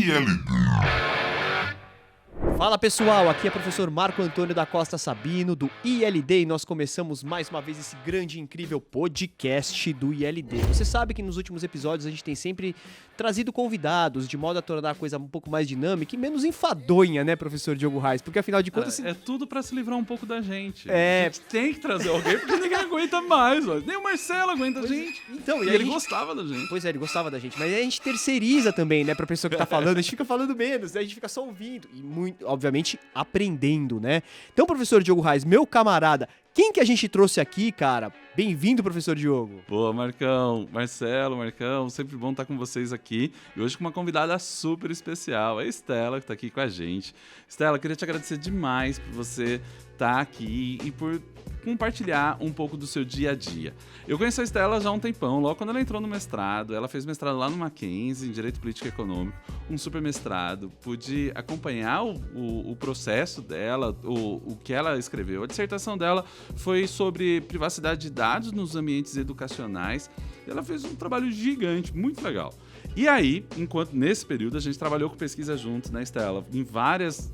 ILD. Fala pessoal, aqui é o professor Marco Antônio da Costa Sabino do ILD e nós começamos mais uma vez esse grande e incrível podcast do ILD. Você sabe que nos últimos episódios a gente tem sempre trazido convidados de modo a tornar a coisa um pouco mais dinâmica e menos enfadonha, né, professor Diogo Reis? Porque afinal de contas... É tudo pra se livrar um pouco da gente. É. A gente tem que trazer alguém porque ninguém aguenta mais, ó. Nem o Marcelo aguenta a gente. Então, e ele gostava da gente. Pois é, ele gostava da gente, mas aí a gente terceiriza também, né, pra pessoa que tá falando, a gente fica falando menos, né, a gente fica só ouvindo e muito, obviamente, aprendendo, né? Então, professor Diogo Reis, meu camarada, quem que a gente trouxe aqui, cara? Bem-vindo, professor Diogo. Pô, Marcão, Marcão, sempre bom estar com vocês aqui. E hoje com uma convidada super especial, a Estela, que tá aqui com a gente. Estela, queria te agradecer demais por você estar aqui e por compartilhar um pouco do seu dia a dia. Eu conheço a Estela já há um tempão, logo quando ela entrou no mestrado. Ela fez mestrado lá no Mackenzie, em Direito Político e Econômico, um super mestrado. Pude acompanhar o processo dela, o que ela escreveu. A dissertação dela foi sobre privacidade de dados nos ambientes educacionais. E ela fez um trabalho gigante, muito legal. E aí, enquanto nesse período a gente trabalhou com pesquisa junto, né, Estela? Em várias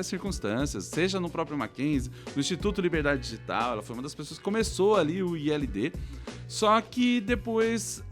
circunstâncias, seja no próprio Mackenzie, no Instituto Liberdade Digital, ela foi uma das pessoas que começou ali o ILD. Só que depois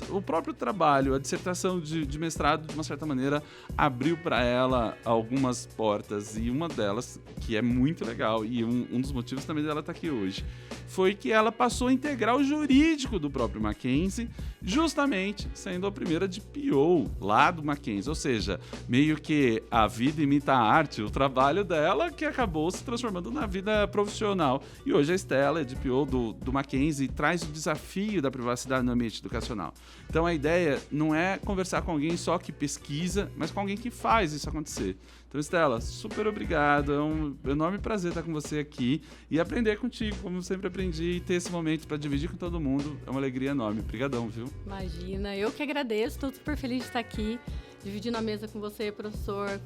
o próprio trabalho, a dissertação de mestrado, de uma certa maneira, abriu para ela algumas portas. E uma delas, que é muito legal, e um dos motivos também dela estar aqui hoje, foi que ela passou a integrar o jurídico do próprio Mackenzie, justamente sendo a primeira de PO lá do Mackenzie. Ou seja, meio que a vida imita a arte, o trabalho dela que acabou se transformando na vida profissional. E hoje a Estela é de PO do Mackenzie e traz o desafio da privacidade no ambiente educacional. Então a ideia não é conversar com alguém só que pesquisa, mas com alguém que faz isso acontecer. Então, Estela, super obrigado, é um enorme prazer estar com você aqui e aprender contigo, como eu sempre aprendi, e ter esse momento para dividir com todo mundo é uma alegria enorme. Obrigadão, viu? Imagina, eu que agradeço, estou super feliz de estar aqui, dividindo a mesa com você, professor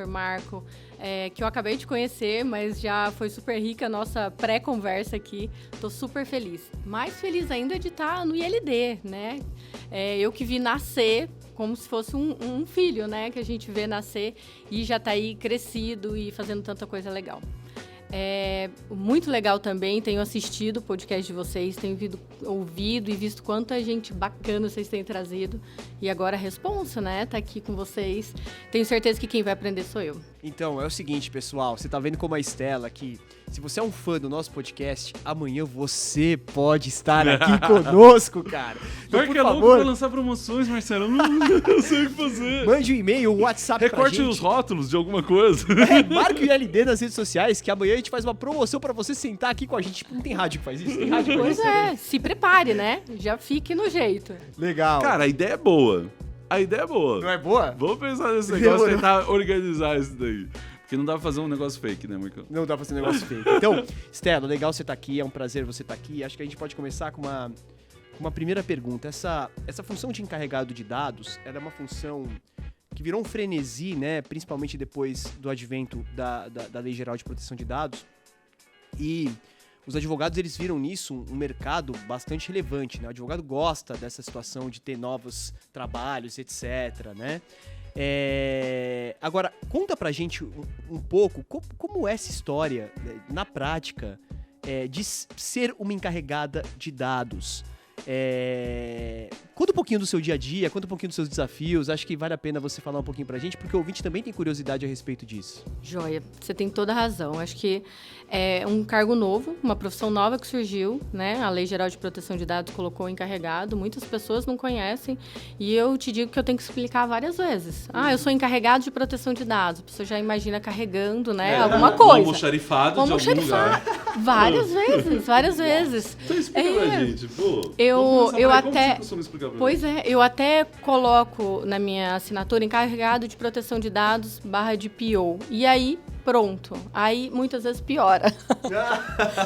Marco, que eu acabei de conhecer, mas já foi super rica a nossa pré-conversa aqui, estou super feliz. Mais feliz ainda de estar no ILD, né? Eu que vi nascer como se fosse um filho, né? Que a gente vê nascer e já está aí crescido e fazendo tanta coisa legal. Muito legal também, tenho assistido o podcast de vocês, tenho ouvido e visto quanta gente bacana vocês têm trazido. E agora a responsa, né? Tá aqui com vocês. Tenho certeza que quem vai aprender sou eu. Então, é o seguinte, pessoal, você tá vendo como a Estela aqui, se você é um fã do nosso podcast, amanhã você pode estar aqui conosco, cara. Então, por favor, pra lançar promoções, Marcelo, eu não sei o que fazer. Mande um e-mail, um WhatsApp Recorte pra gente. os rótulos de alguma coisa. Marque o ILD nas redes sociais, que amanhã a gente faz uma promoção pra você sentar aqui com a gente. Tipo, não tem rádio que faz isso? Tem rádio que faz Pois isso? se prepare, né? Já fique no jeito. Legal. Cara, a ideia é boa. Não é boa? Vamos pensar nesse negócio e tentar organizar isso daí. Porque não dá pra fazer um negócio fake, né, Marcão? Não dá pra fazer um negócio feio. Então, Estela, legal você estar aqui, é um prazer você estar aqui. Acho que a gente pode começar com uma primeira pergunta. Essa função de encarregado de dados, ela é uma função que virou um frenesi, né? Principalmente depois do advento da Lei Geral de Proteção de Dados. E os advogados, eles viram nisso um mercado bastante relevante, né? O advogado gosta dessa situação de ter novos trabalhos, etc, né? Agora, conta pra gente um pouco como é essa história, na prática, de ser uma encarregada de dados. Conta um pouquinho do seu dia a dia, conta um pouquinho dos seus desafios. Acho que vale a pena você falar um pouquinho pra gente, porque o ouvinte também tem curiosidade a respeito disso. Joia, você tem toda a razão. Acho que é um cargo novo, uma profissão nova que surgiu, né? A Lei Geral de Proteção de Dados colocou encarregado, muitas pessoas não conhecem, e eu te digo que eu tenho que explicar várias vezes. Eu sou encarregado de proteção de dados. A pessoa já imagina carregando, né? Alguma coisa. Como xarifado de algum lugar. Várias vezes. Então explica pra gente, pô. Eu até... Como você costuma explicar pra Pois é, eu até coloco na minha assinatura encarregado de proteção de dados / de PO. E aí, pronto. Aí, muitas vezes, piora.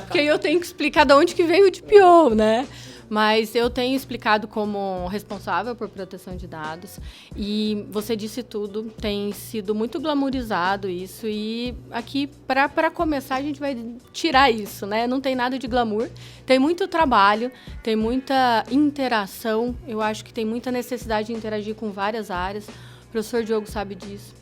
Porque aí eu tenho que explicar de onde que veio o de PO, né? Mas eu tenho explicado como responsável por proteção de dados e você disse tudo, tem sido muito glamourizado isso e aqui, para começar, a gente vai tirar isso, né? Não tem nada de glamour, tem muito trabalho, tem muita interação, eu acho que tem muita necessidade de interagir com várias áreas. professor Diogo sabe disso.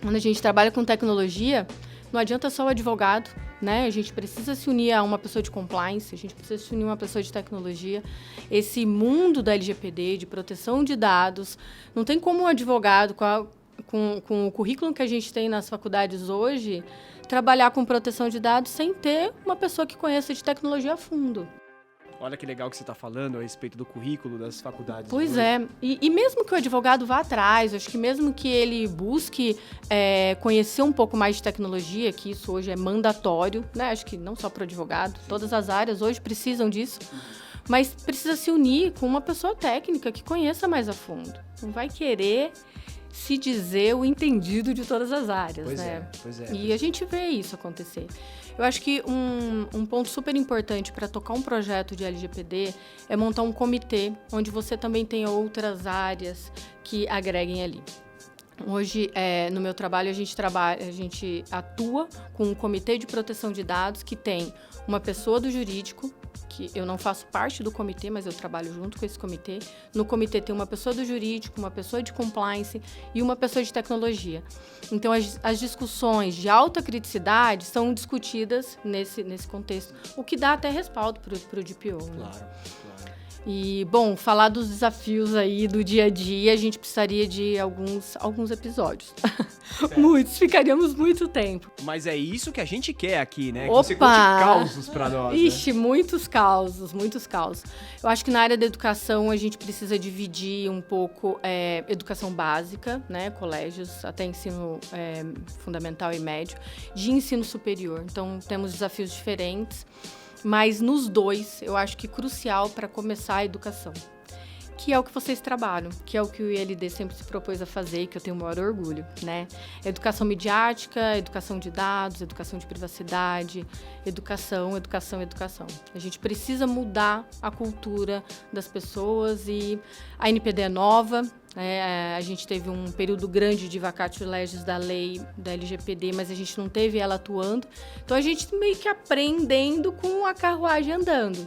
Quando a gente trabalha com tecnologia, não adianta só o advogado, né? A gente precisa se unir a uma pessoa de compliance, a gente precisa se unir a uma pessoa de tecnologia. Esse mundo da LGPD, de proteção de dados, não tem como um advogado, com o currículo que a gente tem nas faculdades hoje, trabalhar com proteção de dados sem ter uma pessoa que conheça de tecnologia a fundo. Olha que legal que você está falando a respeito do currículo das faculdades. Pois é. E mesmo que o advogado vá atrás, acho que mesmo que ele busque conhecer um pouco mais de tecnologia, que isso hoje é mandatório, né? Acho que não só para o advogado, todas as áreas hoje precisam disso, mas precisa se unir com uma pessoa técnica que conheça mais a fundo. Não vai querer se dizer o entendido de todas as áreas, né? Pois é. E a gente vê isso acontecer. Eu acho que um ponto super importante para tocar um projeto de LGPD é montar um comitê onde você também tenha outras áreas que agreguem ali. Hoje, no meu trabalho, a gente atua com um comitê de proteção de dados que tem uma pessoa do jurídico, que eu não faço parte do comitê, mas eu trabalho junto com esse comitê. No comitê tem uma pessoa do jurídico, uma pessoa de compliance e uma pessoa de tecnologia. Então, as discussões de alta criticidade são discutidas nesse contexto, o que dá até respaldo para o DPO. Né? Claro. E, bom, falar dos desafios aí do dia a dia, a gente precisaria de alguns episódios. Muitos, ficaríamos muito tempo. Mas é isso que a gente quer aqui, né? Opa! Que você conte causos pra nós. Ixi, muitos causos. Eu acho que na área da educação a gente precisa dividir um pouco educação básica, né? Colégios, até ensino fundamental e médio, de ensino superior. Então, temos desafios diferentes. Mas nos dois, eu acho que crucial para começar a educação, que é o que vocês trabalham, que é o que o ILD sempre se propôs a fazer e que eu tenho o maior orgulho, né? Educação midiática, educação de dados, educação de privacidade, educação. A gente precisa mudar a cultura das pessoas e a NPD é nova. A gente teve um período grande de vacatio legis da lei da LGPD, mas a gente não teve ela atuando. Então, a gente meio que aprendendo com a carruagem andando.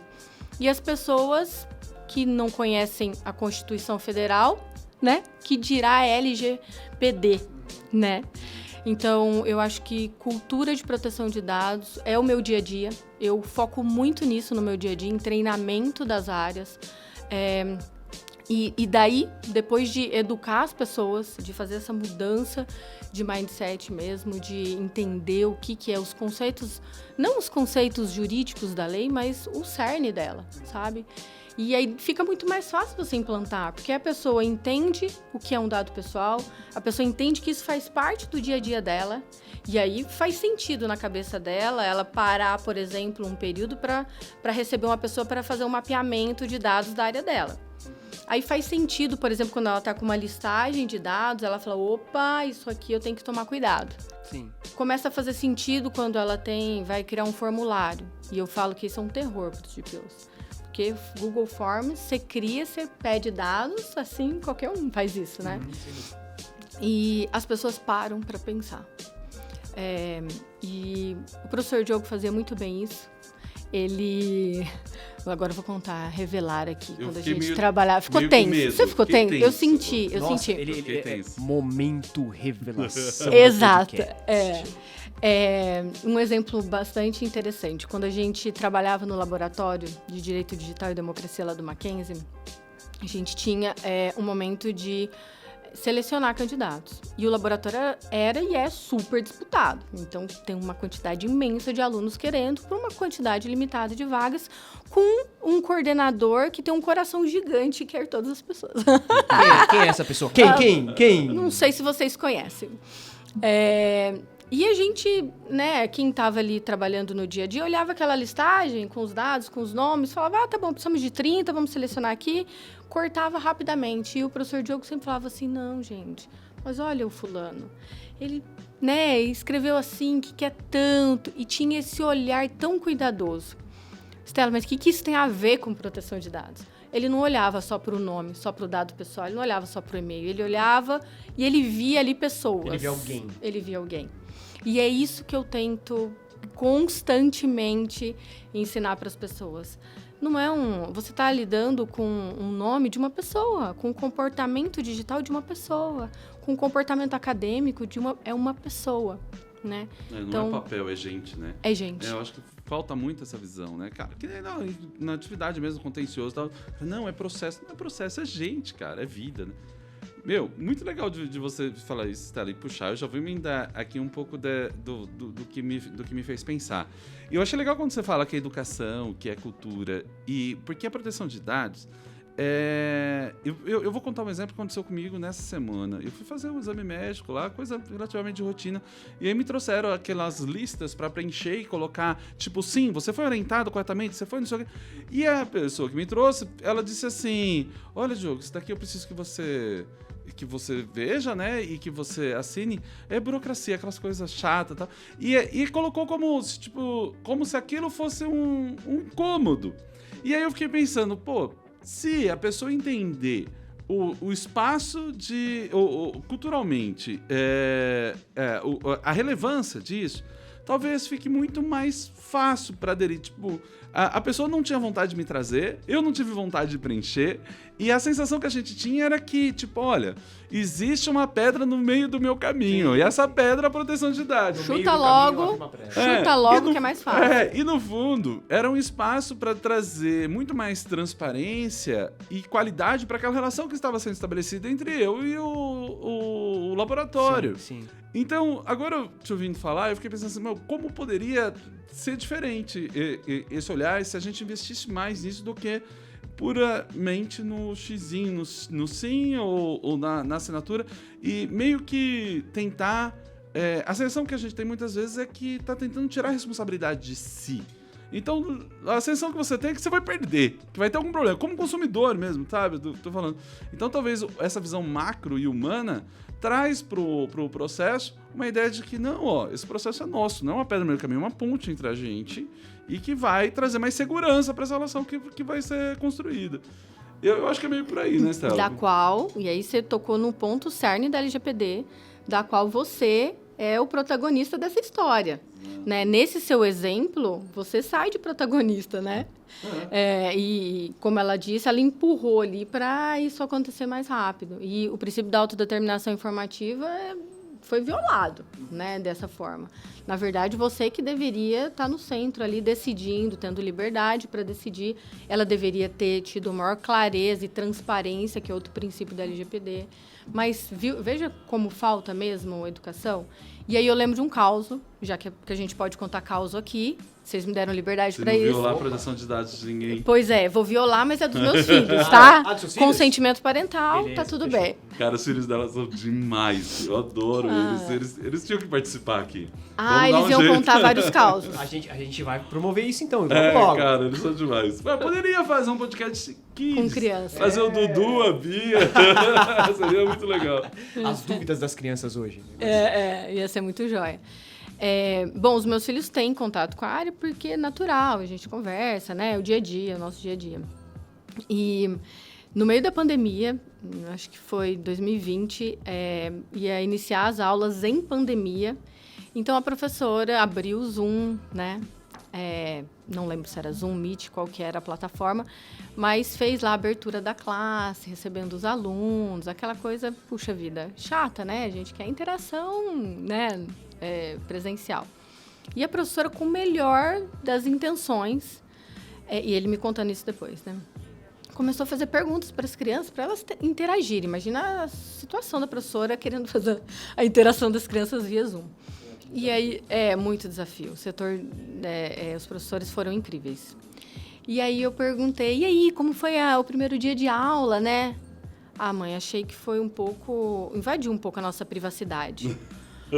E as pessoas que não conhecem a Constituição Federal, né? Que dirá a LGPD, né? Então, eu acho que cultura de proteção de dados é o meu dia a dia. Eu foco muito nisso no meu dia a dia, em treinamento das áreas. E daí, depois de educar as pessoas, de fazer essa mudança de mindset mesmo, de entender o que é os conceitos, não os conceitos jurídicos da lei, mas o cerne dela, sabe? E aí fica muito mais fácil você implantar, porque a pessoa entende o que é um dado pessoal, a pessoa entende que isso faz parte do dia a dia dela, e aí faz sentido na cabeça dela ela parar, por exemplo, um período para receber uma pessoa para fazer um mapeamento de dados da área dela. Aí faz sentido, por exemplo, quando ela está com uma listagem de dados, ela fala, opa, isso aqui eu tenho que tomar cuidado. Sim. Começa a fazer sentido quando ela vai criar um formulário. E eu falo que isso é um terror para os DPOs. Porque Google Forms, você cria, você pede dados, assim, qualquer um faz isso, né? E as pessoas param para pensar. E o professor Diogo fazia muito bem isso. Agora eu vou contar, revelar aqui, quando a gente trabalhava. Ficou tenso. Você ficou tenso? Eu senti. Momento revelação. Exato. Um exemplo bastante interessante. Quando a gente trabalhava no laboratório de Direito Digital e Democracia lá do Mackenzie, a gente tinha um momento de selecionar candidatos. E o laboratório era e é super disputado. Então, tem uma quantidade imensa de alunos querendo por uma quantidade limitada de vagas, com um coordenador que tem um coração gigante e quer todas as pessoas. Quem é essa pessoa? Quem? Não sei se vocês conhecem. E a gente, né, quem estava ali trabalhando no dia a dia, olhava aquela listagem com os dados, com os nomes, falava, tá bom, precisamos de 30, vamos selecionar aqui, cortava rapidamente. E o professor Diogo sempre falava assim, não, gente, mas olha o fulano, ele, né, escreveu assim, que quer tanto, e tinha esse olhar tão cuidadoso. Stella, mas o que isso tem a ver com proteção de dados? Ele não olhava só para o nome, só para o dado pessoal, ele não olhava só para o e-mail, ele olhava e ele via ali pessoas. Ele via alguém. E é isso que eu tento constantemente ensinar para as pessoas. Não é você está lidando com um nome de uma pessoa, com o comportamento digital de uma pessoa, com o comportamento acadêmico é uma pessoa, né? Não então, é papel, é gente, né? É gente. Eu acho que falta muito essa visão, né, cara? Que não, na atividade mesmo, contencioso e tal. Não, é processo. Não é processo, é gente, cara, é vida, né? Meu, muito legal de você falar isso, Stella, e puxar. Eu já vou emendar aqui um pouco do que me fez pensar. E eu achei legal quando você fala que é educação, que é cultura, porque a proteção de dados... Eu vou contar um exemplo que aconteceu comigo nessa semana. Eu fui fazer um exame médico lá, coisa relativamente de rotina, e aí me trouxeram aquelas listas para preencher e colocar, tipo, sim, você foi orientado corretamente, você foi não sei o quê. E a pessoa que me trouxe, ela disse assim: olha, Diogo, isso daqui eu preciso que você veja, né, e que você assine. É burocracia, aquelas coisas chatas e tal. E colocou como se aquilo fosse um incômodo. E aí eu fiquei pensando, pô, se a pessoa entender o espaço culturalmente, a relevância disso, talvez fique muito mais fácil para aderir. Tipo, a pessoa não tinha vontade de me trazer, eu não tive vontade de preencher, e a sensação que a gente tinha era que, tipo, olha, existe uma pedra no meio do meu caminho, e essa pedra é a proteção de dados. Chuta logo que é mais fácil. E no fundo, era um espaço para trazer muito mais transparência e qualidade para aquela relação que estava sendo estabelecida entre eu e o laboratório. Sim. Então, agora te ouvindo falar, eu fiquei pensando assim, como poderia ser diferente esse olhar se a gente investisse mais nisso do que puramente no xizinho, no sim ou na assinatura, e meio que tentar... a sensação que a gente tem muitas vezes é que tá tentando tirar a responsabilidade de si. Então, a sensação que você tem é que você vai perder, que vai ter algum problema, como consumidor mesmo, sabe? Tô falando. Então, talvez essa visão macro e humana traz pro processo uma ideia de que, não, esse processo é nosso, não é uma pedra no meio do caminho, é uma ponte entre a gente e que vai trazer mais segurança para essa relação que vai ser construída. Eu acho que é meio por aí, né, Stella? Da qual, e aí você tocou no ponto cerne da LGPD, da qual você é o protagonista dessa história. Né? Nesse seu exemplo, você sai de protagonista, né? E, como ela disse, ela empurrou ali para isso acontecer mais rápido. E o princípio da autodeterminação informativa foi violado, né, dessa forma. Na verdade, você que deveria estar no centro ali, decidindo, tendo liberdade para decidir. Ela deveria ter tido maior clareza e transparência, que é outro princípio da LGPD. Mas veja como falta mesmo a educação. E aí eu lembro de um caso, já que a gente pode contar caso aqui. Vocês me deram liberdade para isso. Você não violar a proteção de dados de ninguém. Pois é, vou violar, mas é dos meus filhos, tá? Dos seus filhos? Consentimento parental, Beleza, tá tudo fechou. bem. Cara, os filhos dela são demais. Eu adoro eles. Eles tinham que participar aqui. Eles iam contar vários causos. A gente vai promover isso então, logo. Cara, eles são demais. Mas poderia fazer um podcast com crianças. Fazer o Dudu, a Bia. Seria muito legal. As dúvidas das crianças hoje. Ia ser muito jóia. Bom, os meus filhos têm contato com a área porque é natural, a gente conversa, né? O dia a dia, o nosso dia a dia. E no meio da pandemia, acho que foi 2020, ia iniciar as aulas em pandemia. Então, a professora abriu o Zoom, né? Não lembro se era Zoom, Meet, qual que era a plataforma, mas fez lá a abertura da classe, recebendo os alunos, aquela coisa, puxa vida, chata, né? A gente quer interação, né? Presencial. E a professora, com o melhor das intenções, e ele me contando isso depois, né? Começou a fazer perguntas para as crianças, para elas interagirem. Imagina a situação da professora querendo fazer a interação das crianças via Zoom. E aí, muito desafio. O setor, os professores foram incríveis. E aí eu perguntei, e aí, como foi o primeiro dia de aula, né? Mãe, achei que foi invadiu um pouco a nossa privacidade.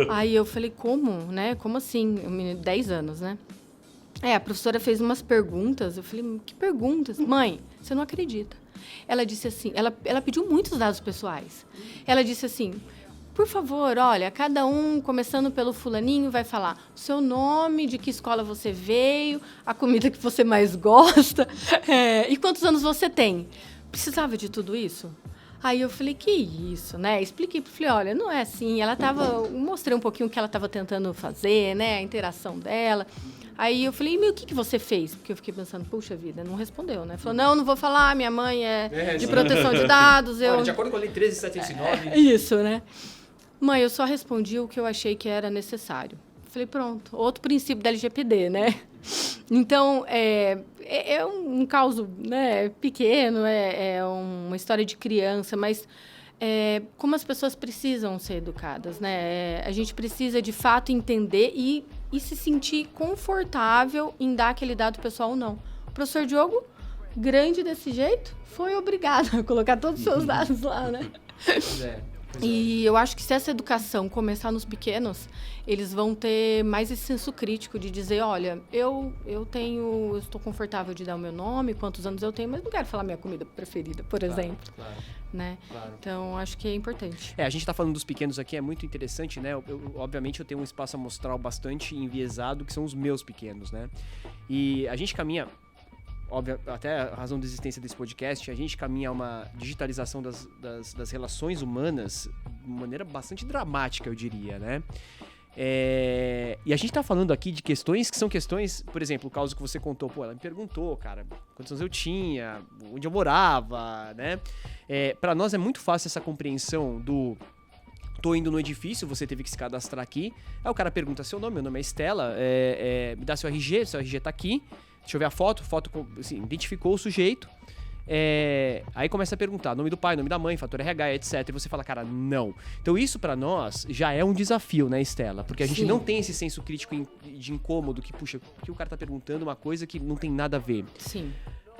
Aí eu falei, como, né? Como assim? 10 anos, né? A professora fez umas perguntas. Eu falei, que perguntas? Mãe, você não acredita. Ela disse assim, ela pediu muitos dados pessoais. Ela disse assim, por favor, olha, cada um, começando pelo fulaninho, vai falar o seu nome, de que escola você veio, a comida que você mais gosta, e quantos anos você tem. Precisava de tudo isso? Aí eu falei, que isso, né? Expliquei, falei, olha, não é assim. Mostrei um pouquinho o que ela estava tentando fazer, né? A interação dela. Aí eu falei, o que você fez? Porque eu fiquei pensando, puxa vida, não respondeu, né? Falou, não vou falar, minha mãe é de proteção de dados. Olha, de acordo com a lei 13.709... Isso, né? Mãe, eu só respondi o que eu achei que era necessário. Falei, pronto, outro princípio da LGPD, né? Então, é um caso, né, pequeno, é uma história de criança, mas como as pessoas precisam ser educadas, né? A gente precisa, de fato, entender e se sentir confortável em dar aquele dado pessoal ou não. O professor Diogo, grande desse jeito, foi obrigado a colocar todos os seus dados lá, né? Pois é. E eu acho que se essa educação começar nos pequenos, eles vão ter mais esse senso crítico de dizer, olha, eu estou confortável de dar o meu nome, quantos anos eu tenho, mas não quero falar minha comida preferida, por exemplo. Claro. Né? Claro. Então, acho que é importante. A gente tá falando dos pequenos aqui, é muito interessante, né? Obviamente eu tenho um espaço amostral bastante enviesado, que são os meus pequenos, né? E a gente caminha, óbvio, até a razão da existência desse podcast, a gente caminha a uma digitalização das relações humanas de maneira bastante dramática, eu diria, né? E a gente tá falando aqui de questões que são questões, por exemplo, o caso que você contou, ela me perguntou, cara, quantos anos eu tinha, onde eu morava, né? Pra nós é muito fácil essa compreensão do tô indo no edifício, você teve que se cadastrar aqui, aí o cara pergunta seu nome, meu nome é Estela, me dá seu RG tá aqui, deixa eu ver a foto assim, identificou o sujeito, aí começa a perguntar nome do pai, nome da mãe, fator RH, etc. E você fala, cara, não. Então isso pra nós já é um desafio, né, Estela? Porque a gente não tem esse senso crítico de incômodo que, puxa, que o cara tá perguntando uma coisa que não tem nada a ver. Sim.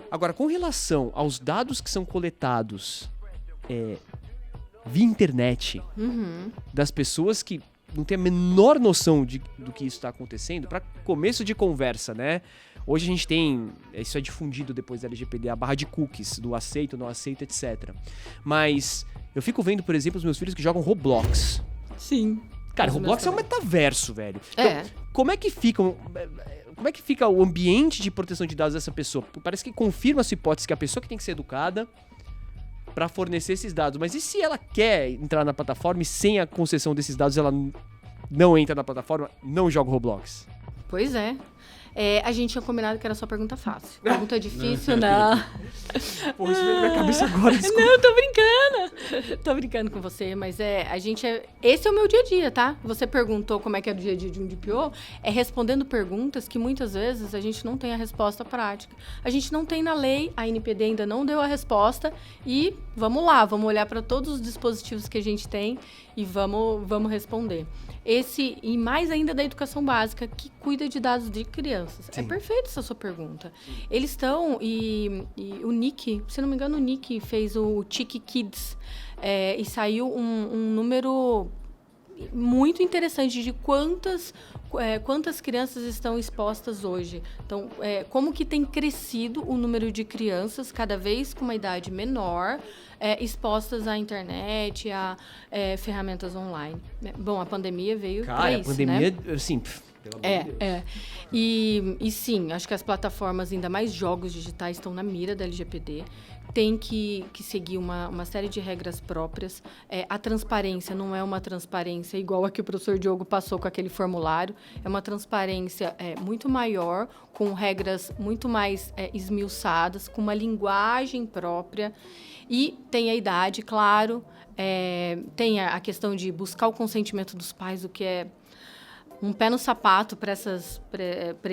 Agora, com relação aos dados que são coletados via internet, das pessoas que não têm a menor noção do que isso está acontecendo, para começo de conversa, né? Hoje a gente tem, isso é difundido depois da LGPD, a barra de cookies, do aceito, não aceito, etc. Mas eu fico vendo, por exemplo, os meus filhos que jogam Roblox. Sim. Cara, Roblox é um metaverso, velho. Então, como é que fica o ambiente de proteção de dados dessa pessoa? Parece que confirma essa hipótese que a pessoa que tem que ser educada para fornecer esses dados. Mas e se ela quer entrar na plataforma e sem a concessão desses dados ela não entra na plataforma, não joga Roblox? Pois é. A gente tinha combinado que era só pergunta fácil. Pergunta difícil, não. Porra, isso veio na minha cabeça agora, desculpa. Não, tô brincando. Tô brincando com você, mas esse é o meu dia a dia, tá? Você perguntou como é que é o dia a dia de um DPO, respondendo perguntas que muitas vezes a gente não tem a resposta prática. A gente não tem na lei, a NPD ainda não deu a resposta e vamos lá, vamos olhar para todos os dispositivos que a gente tem e vamos responder. E mais ainda da educação básica, que cuida de dados de crianças. Sim. É perfeito essa sua pergunta. Eles estão, e o Nick, se não me engano, o Nick fez o Tiki Kids, e saiu um número muito interessante de quantas crianças estão expostas hoje. Então, como que tem crescido o número de crianças, cada vez com uma idade menor, expostas à internet, a ferramentas online. Bom, a pandemia veio para isso, a pandemia, né? Assim, pelo amor de Deus. E sim, acho que as plataformas, ainda mais jogos digitais, estão na mira da LGPD. Tem que seguir uma série de regras próprias. A transparência não é uma transparência igual a que o professor Diogo passou com aquele formulário. É uma transparência muito maior, com regras muito mais esmiuçadas, com uma linguagem própria. E tem a idade, claro. Tem a questão de buscar o consentimento dos pais, o que é um pé no sapato para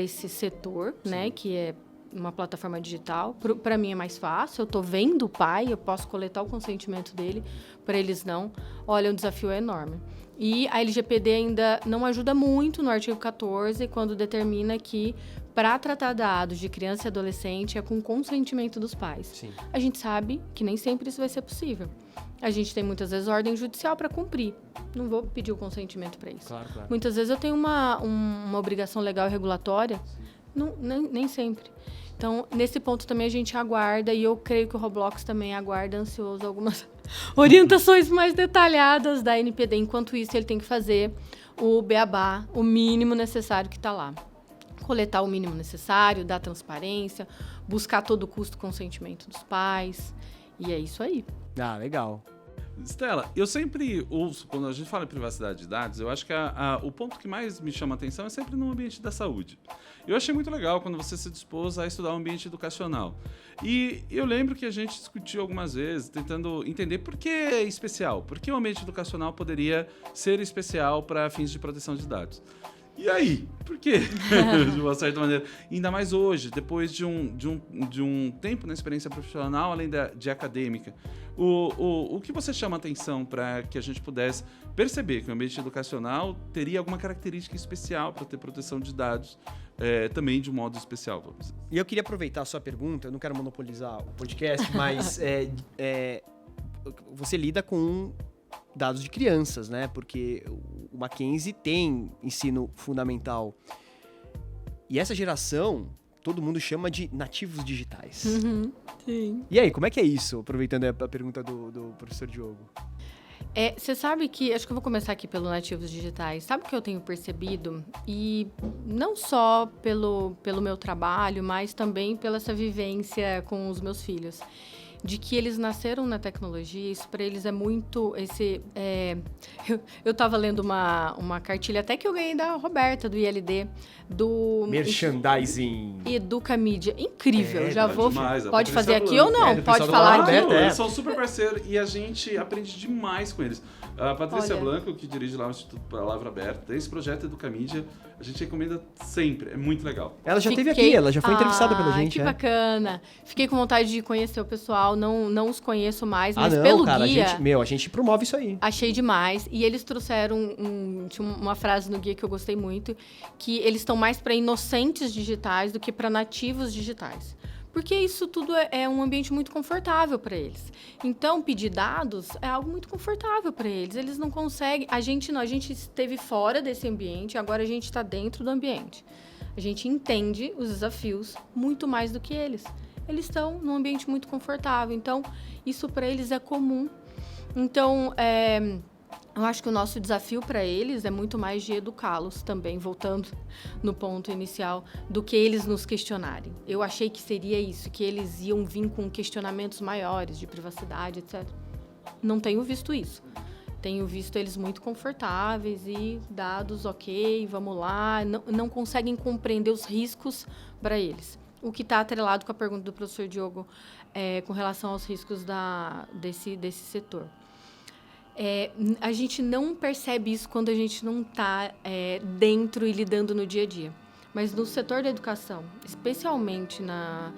esse setor, né? Que é uma plataforma digital. Para mim é mais fácil, eu estou vendo o pai, eu posso coletar o consentimento dele, para eles não. Olha, o desafio é enorme. E a LGPD ainda não ajuda muito no artigo 14, quando determina que para tratar dados de criança e adolescente é com consentimento dos pais. Sim. A gente sabe que nem sempre isso vai ser possível. A gente tem muitas vezes ordem judicial para cumprir. Não vou pedir o consentimento para isso. Claro. Muitas vezes eu tenho uma obrigação legal e regulatória. Não, nem sempre. Então, nesse ponto também a gente aguarda, e eu creio que o Roblox também aguarda ansioso algumas orientações mais detalhadas da NPD. Enquanto isso, ele tem que fazer o beabá, o mínimo necessário que está lá. Coletar o mínimo necessário, dar transparência, buscar a todo custo o consentimento dos pais. E é isso aí. Ah, legal. Stella, eu sempre ouço, quando a gente fala em privacidade de dados, eu acho que o ponto que mais me chama a atenção é sempre no ambiente da saúde. Eu achei muito legal quando você se dispôs a estudar o ambiente educacional. E eu lembro que a gente discutiu algumas vezes, tentando entender por que é especial, por que o ambiente educacional poderia ser especial para fins de proteção de dados. E aí? Por quê? De uma certa maneira. Ainda mais hoje, depois de um tempo na experiência profissional, além de acadêmica. O que você chama a atenção para que a gente pudesse perceber que o ambiente educacional teria alguma característica especial para ter proteção de dados também de um modo especial, vamos dizer. E eu queria aproveitar a sua pergunta, eu não quero monopolizar o podcast, mas você lida com dados de crianças, né? Porque o Mackenzie tem ensino fundamental. E essa geração, todo mundo chama de nativos digitais. Uhum, sim. E aí, como é que é isso? Aproveitando a pergunta do professor Diogo. Você sabe que, acho que eu vou começar aqui pelo nativos digitais. Sabe o que eu tenho percebido? E não só pelo meu trabalho, mas também pela essa vivência com os meus filhos. De que eles nasceram na tecnologia, isso para eles é muito... Eu estava lendo uma cartilha até que eu ganhei da Roberta, do ILD, do... Merchandising. Educamídia. Incrível, já vou... Demais, pode fazer aqui falando. ou não? do Pode pessoal do falar Lado aqui? Aberto, Eles são super parceiros e a gente aprende demais com eles. A Patrícia Olha. Blanco, que dirige lá o Instituto Palavra Aberta, esse projeto Educamídia, a gente recomenda sempre, é muito legal. Ela já esteve aqui, ela já foi entrevistada pela gente. Que né? bacana. Fiquei com vontade de conhecer o pessoal, não os conheço mais, mas não, pelo cara, guia... a gente promove isso aí. Achei demais. E eles trouxeram tinha uma frase no guia que eu gostei muito, que eles estão mais para inocentes digitais do que para nativos digitais. Porque isso tudo é um ambiente muito confortável para eles. Então, pedir dados é algo muito confortável para eles. Eles não conseguem... A gente esteve fora desse ambiente, agora a gente está dentro do ambiente. A gente entende os desafios muito mais do que eles. Eles estão num ambiente muito confortável. Então, isso para eles é comum. Então, eu acho que o nosso desafio para eles é muito mais de educá-los também, voltando no ponto inicial, do que eles nos questionarem. Eu achei que seria isso, que eles iam vir com questionamentos maiores de privacidade, etc. Não tenho visto isso. Tenho visto eles muito confortáveis e dados ok, vamos lá, não conseguem compreender os riscos para eles. O que está atrelado com a pergunta do professor Diogo com relação aos riscos desse setor. A gente não percebe isso quando a gente não está dentro e lidando no dia a dia. Mas no setor da educação, especialmente na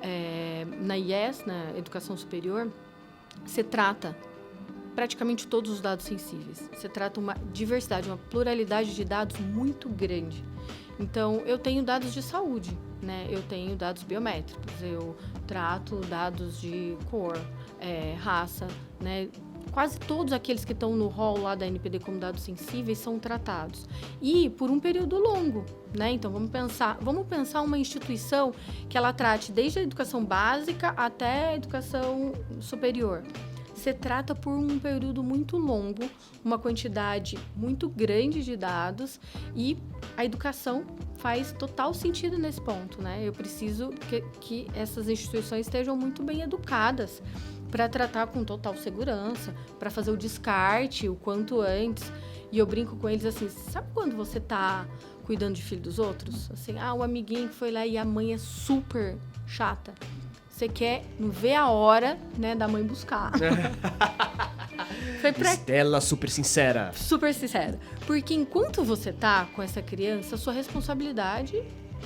IES, na educação superior, se trata praticamente todos os dados sensíveis. Se trata uma diversidade, uma pluralidade de dados muito grande. Então, eu tenho dados de saúde, né? Eu tenho dados biométricos, eu trato dados de cor, raça, né? Quase todos aqueles que estão no rol lá da NPD como dados sensíveis são tratados. E por um período longo, né? Então, vamos pensar uma instituição que ela trate desde a educação básica até a educação superior. Se trata por um período muito longo, uma quantidade muito grande de dados e a educação faz total sentido nesse ponto, né? Eu preciso que essas instituições estejam muito bem educadas para tratar com total segurança, para fazer o descarte o quanto antes. E eu brinco com eles assim, sabe quando você tá cuidando de filho dos outros? Assim, o amiguinho que foi lá e a mãe é super chata. Você quer ver a hora, né, da mãe buscar. Foi pra... Stella super sincera. Super sincera. Porque enquanto você tá com essa criança, a sua responsabilidade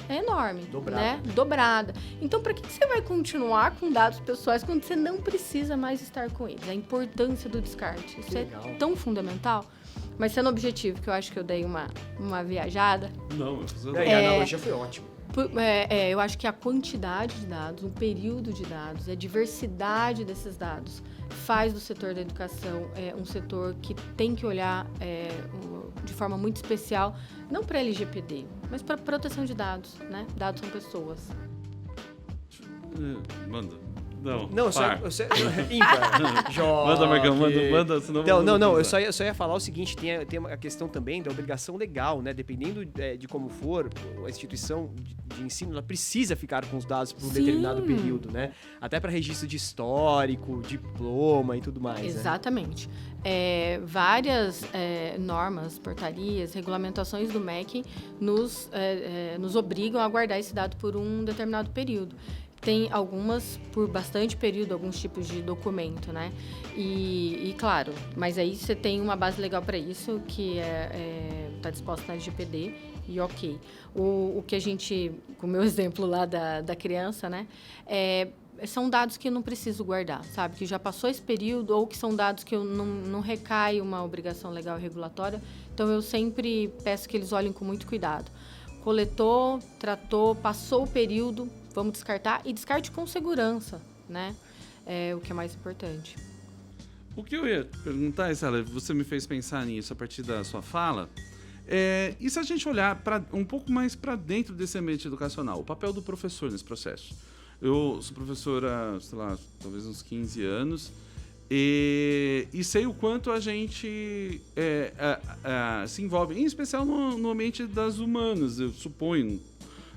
é enorme. Dobrada. Né? Dobrada. Então, para que você vai continuar com dados pessoais quando você não precisa mais estar com eles? A importância do descarte. Isso é tão fundamental. Mas sendo objetivo, que eu acho que eu dei uma viajada. Não, eu fiz A analogia foi ótima. Eu acho que a quantidade de dados, o período de dados, a diversidade desses dados faz do setor da educação um setor que tem que olhar de forma muito especial, não para LGPD, mas para proteção de dados, né? Dados são pessoas. Manda. Não, par. ímpar. Manda, Marcão, manda, senão Não, eu só ia falar o seguinte, tem a questão também da obrigação legal, né? Dependendo de como for, a instituição de ensino, ela precisa ficar com os dados por um determinado período, né? Até para registro de histórico, diploma e tudo mais, Exatamente. Várias normas, portarias, regulamentações do MEC nos obrigam a guardar esse dado por um determinado período. Tem algumas por bastante período, alguns tipos de documento, né? E claro, mas aí você tem uma base legal para isso, que está disposta na LGPD, e ok. O que a gente, com o meu exemplo lá da criança, né? São dados que eu não preciso guardar, sabe? Que já passou esse período, ou que são dados que eu não recai uma obrigação legal e regulatória. Então, eu sempre peço que eles olhem com muito cuidado. Coletou, tratou, passou o período, vamos descartar, e descarte com segurança, né? O que é mais importante. O que eu ia perguntar, Estela, você me fez pensar nisso a partir da sua fala. E se a gente olhar um pouco mais para dentro desse ambiente educacional, o papel do professor nesse processo? Eu sou professora, sei lá, talvez uns 15 anos, e sei o quanto a gente se envolve, em especial no ambiente das humanas, eu suponho.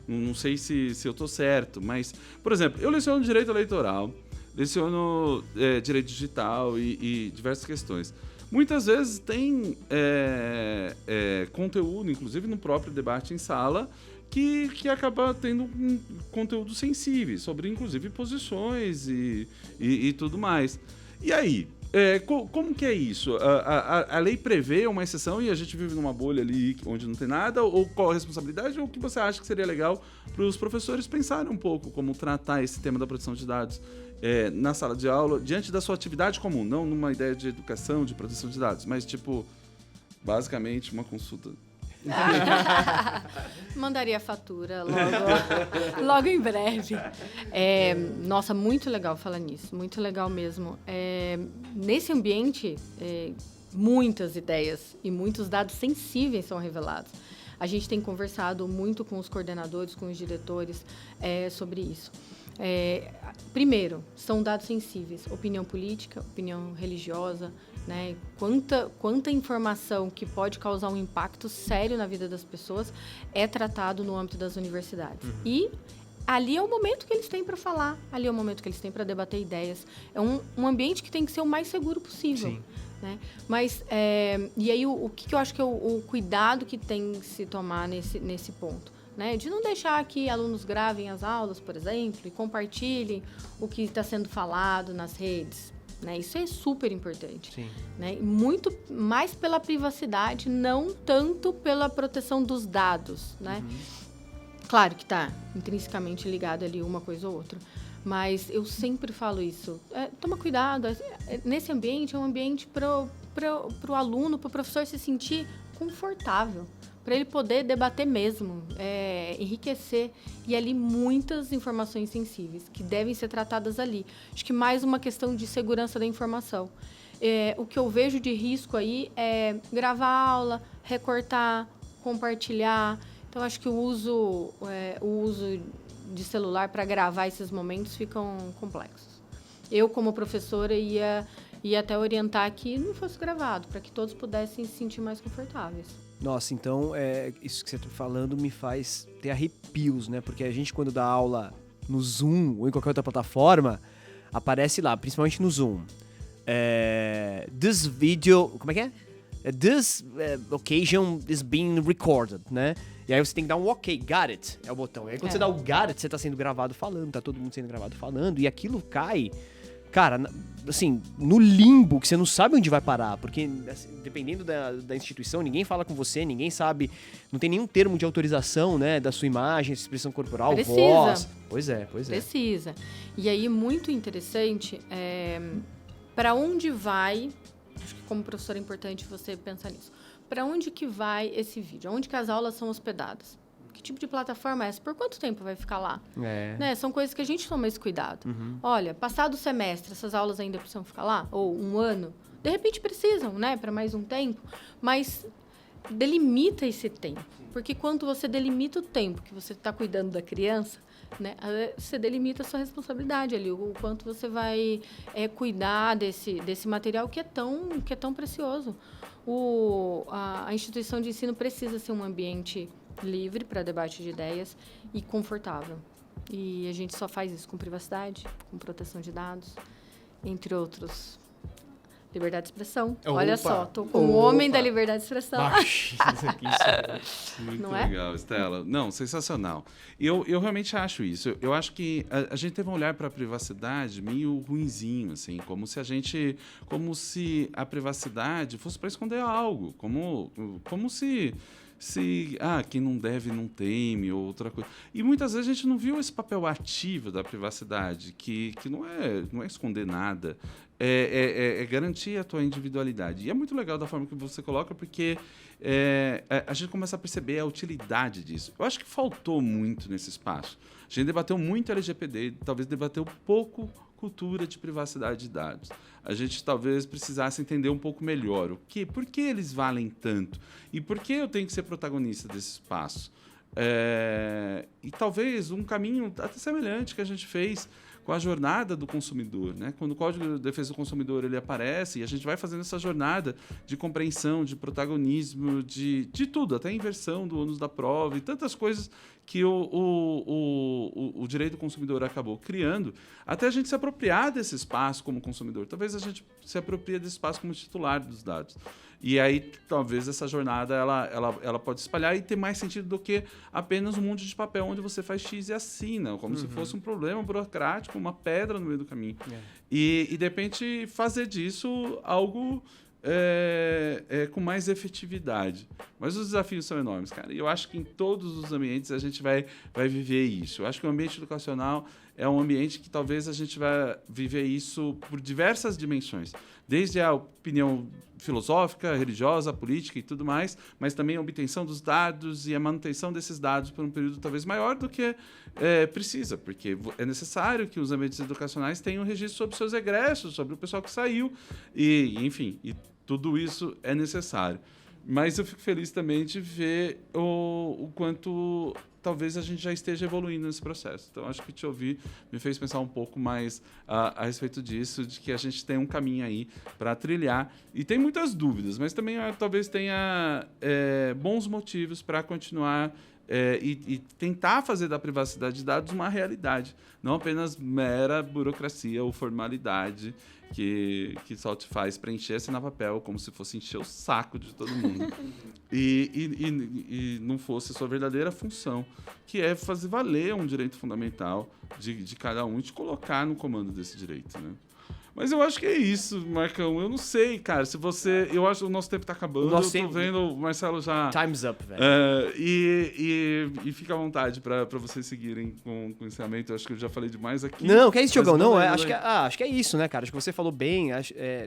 Não sei se eu estou certo, mas, por exemplo, eu leciono direito eleitoral, leciono direito digital e diversas questões. Muitas vezes tem conteúdo, inclusive no próprio debate em sala, que acaba tendo conteúdos sensíveis, sobre inclusive posições e tudo mais. E aí, como que é isso? A lei prevê uma exceção e a gente vive numa bolha ali onde não tem nada? Ou qual a responsabilidade? Ou o que você acha que seria legal para os professores pensarem um pouco como tratar esse tema da proteção de dados na sala de aula, diante da sua atividade comum, não numa ideia de educação, de proteção de dados, mas, basicamente, uma consulta. Mandaria a fatura logo em breve. Nossa, muito legal falar nisso, muito legal mesmo. Nesse ambiente, muitas ideias e muitos dados sensíveis são revelados. A gente tem conversado muito com os coordenadores, com os diretores sobre isso. Primeiro, são dados sensíveis, opinião política, opinião religiosa, né? Quanta informação que pode causar um impacto sério na vida das pessoas é tratado no âmbito das universidades. Uhum. E ali é o momento que eles têm para falar, ali é o momento que eles têm para debater ideias. É um ambiente que tem que ser o mais seguro possível. Sim. Né? Mas, e aí, o que eu acho que é o cuidado que tem que se tomar nesse ponto? Né? De não deixar que alunos gravem as aulas, por exemplo, e compartilhem o que está sendo falado nas redes. Né? Isso é super importante. Sim. Né? Muito mais pela privacidade, não tanto pela proteção dos dados. Né? Uhum. Claro que está intrinsecamente ligado ali uma coisa ou outra. Mas eu sempre falo isso. Toma cuidado. Nesse ambiente, é um ambiente para o aluno, para o professor se sentir confortável. Para ele poder debater mesmo, enriquecer. E ali muitas informações sensíveis que devem ser tratadas ali. Acho que mais uma questão de segurança da informação. O que eu vejo de risco aí é gravar a aula, recortar, compartilhar. Então, acho que o uso de celular para gravar esses momentos ficam complexos. Eu, como professora, ia até orientar que não fosse gravado, para que todos pudessem se sentir mais confortáveis. Nossa, então, isso que você está falando me faz ter arrepios, né? Porque a gente, quando dá aula no Zoom ou em qualquer outra plataforma, aparece lá, principalmente no Zoom. This video... Como é que é? This occasion is being recorded, né? E aí você tem que dar um OK, got it, é o botão. E aí quando você dá o got it, você tá sendo gravado falando, tá todo mundo sendo gravado falando, e aquilo cai, cara, assim, no limbo, que você não sabe onde vai parar, porque assim, dependendo da instituição, ninguém fala com você, ninguém sabe, não tem nenhum termo de autorização, né, da sua imagem, expressão corporal, voz. Pois é. Precisa. E aí, muito interessante, para onde vai, acho que como professor é importante você pensar nisso, para onde que vai esse vídeo? Onde que as aulas são hospedadas? Que tipo de plataforma é essa? Por quanto tempo vai ficar lá? Né? São coisas que a gente toma esse cuidado. Uhum. Olha, passado o semestre, essas aulas ainda precisam ficar lá? Ou um ano? De repente precisam, né? Para mais um tempo. Mas delimita esse tempo. Porque quando você delimita o tempo que você está cuidando da criança, né, você delimita a sua responsabilidade ali, o quanto você vai cuidar desse material que é tão precioso. A instituição de ensino precisa ser um ambiente livre para debate de ideias e confortável. E a gente só faz isso com privacidade, com proteção de dados, entre outros. Liberdade de expressão. Olha só, tô com o homem da liberdade de expressão. Muito Não é? legal, Estela. Não, sensacional. Eu realmente acho isso. Eu acho que a gente teve um olhar para a privacidade meio ruinzinho, assim, como se a privacidade fosse para esconder algo, como se quem não deve não teme, ou outra coisa. E muitas vezes a gente não viu esse papel ativo da privacidade, que não é esconder nada, é garantir a tua individualidade. E é muito legal da forma que você coloca, porque a gente começa a perceber a utilidade disso. Eu acho que faltou muito nesse espaço. A gente debateu muito LGPD, talvez debateu pouco cultura de privacidade de dados. A gente talvez precisasse entender um pouco melhor por que eles valem tanto e por que eu tenho que ser protagonista desse espaço. E talvez um caminho até semelhante que a gente fez com a jornada do consumidor, né? Quando o Código de Defesa do Consumidor ele aparece e a gente vai fazendo essa jornada de compreensão, de protagonismo, de tudo, até a inversão do ônus da prova e tantas coisas que o direito do consumidor acabou criando, até a gente se apropriar desse espaço como consumidor. Talvez a gente se aproprie desse espaço como titular dos dados. E aí, talvez, essa jornada ela pode espalhar e ter mais sentido do que apenas um monte de papel onde você faz X e assina, como se fosse um problema burocrático, uma pedra no meio do caminho. E de repente, fazer disso algo com mais efetividade. Mas os desafios são enormes, cara. E eu acho que em todos os ambientes a gente vai viver isso. Eu acho que o ambiente educacional é um ambiente que talvez a gente vai viver isso por diversas dimensões. Desde a opinião filosófica, religiosa, política e tudo mais, mas também a obtenção dos dados e a manutenção desses dados por um período talvez maior do que precisa, porque é necessário que os ambientes educacionais tenham registro sobre seus egressos, sobre o pessoal que saiu, enfim, tudo isso é necessário. Mas eu fico feliz também de ver o quanto talvez a gente já esteja evoluindo nesse processo. Então, acho que te ouvir me fez pensar um pouco mais a respeito disso, de que a gente tem um caminho aí para trilhar. E tem muitas dúvidas, mas também talvez tenha bons motivos para continuar e tentar fazer da privacidade de dados uma realidade, não apenas mera burocracia ou formalidade que só te faz preencher, assinar papel como se fosse encher o saco de todo mundo. E não fosse a sua verdadeira função, que é fazer valer um direito fundamental de cada um e te colocar no comando desse direito, né? Mas eu acho que é isso, Marcão. Eu não sei, cara, se você... Eu acho que o nosso tempo tá acabando. Eu tô vendo o Marcelo já... Time's up, velho. E fica à vontade pra vocês seguirem com o encerramento. Eu acho que eu já falei demais aqui. Não, que é isso, Diogão. Não, acho que é isso, né, cara? Acho que você falou bem.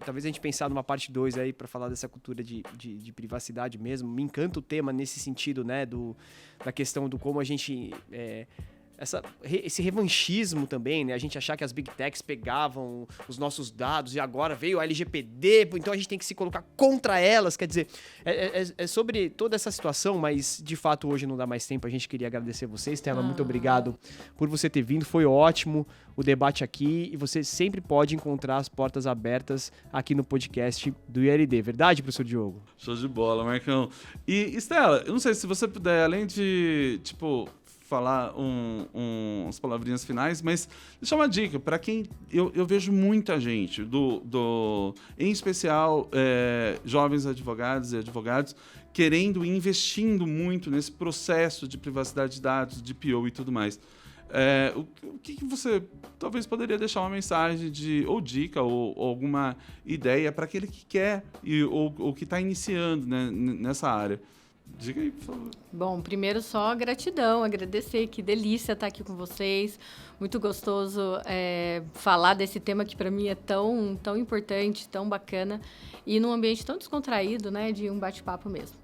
Talvez a gente pensar numa parte 2 aí pra falar dessa cultura de privacidade mesmo. Me encanta o tema nesse sentido, né, da questão do como a gente... esse revanchismo também, né? A gente achar que as Big Techs pegavam os nossos dados e agora veio a LGPD, então a gente tem que se colocar contra elas. Quer dizer, é sobre toda essa situação, mas de fato hoje não dá mais tempo. A gente queria agradecer você, Estela. Muito obrigado por você ter vindo. Foi ótimo o debate aqui e você sempre pode encontrar as portas abertas aqui no podcast do ILD. Verdade, professor Diogo? Show de bola, Marcão. E, Estela, eu não sei se você puder, além de, falar umas palavrinhas finais, mas deixar uma dica para quem eu vejo muita gente, em especial jovens advogados e advogados, querendo e investindo muito nesse processo de privacidade de dados, de PO e tudo mais. O que você talvez poderia deixar uma mensagem ou dica ou alguma ideia para aquele que quer ou que está iniciando, né, nessa área? Diga aí, por favor. Bom, primeiro só gratidão, agradecer, que delícia estar aqui com vocês. Muito gostoso falar desse tema que para mim é tão importante, tão bacana e num ambiente tão descontraído, né, de um bate-papo mesmo.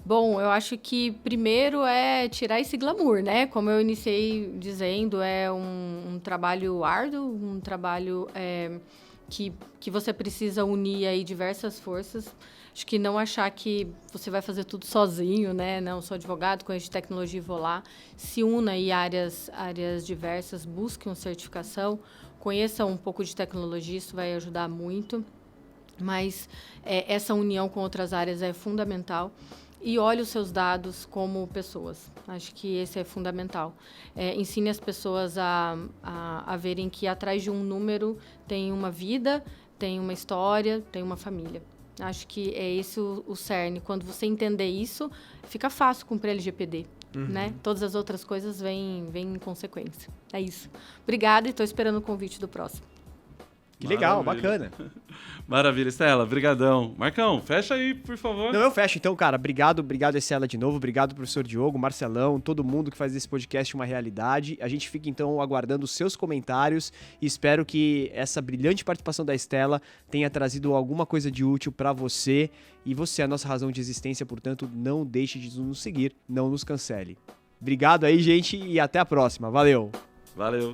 Bom, eu acho que primeiro é tirar esse glamour, né? Como eu iniciei dizendo, é um trabalho árduo, um trabalho que você precisa unir aí diversas forças. Acho que não achar que você vai fazer tudo sozinho, né? Não, sou advogado, conheço de tecnologia e vou lá. Se una aí áreas diversas, busque uma certificação, conheça um pouco de tecnologia, isso vai ajudar muito. Mas essa união com outras áreas é fundamental. E olhe os seus dados como pessoas. Acho que esse é fundamental. Ensine as pessoas a verem que atrás de um número tem uma vida, tem uma história, tem uma família. Acho que é esse o cerne. Quando você entender isso, fica fácil cumprir LGPD. Né? Todas as outras coisas vêm em consequência. É isso. Obrigada e estou esperando o convite do próximo. Que legal, Maravilha. bacana. Maravilha, Estela, brigadão. Marcão, fecha aí, por favor. Não, eu fecho então, cara. Obrigado, Estela, de novo. Obrigado, professor Diogo, Marcelão, todo mundo que faz desse podcast uma realidade. A gente fica, então, aguardando os seus comentários e espero que essa brilhante participação da Estela tenha trazido alguma coisa de útil para você. E você é a nossa razão de existência, portanto, não deixe de nos seguir, não nos cancele. Obrigado aí, gente, e até a próxima. Valeu! Valeu!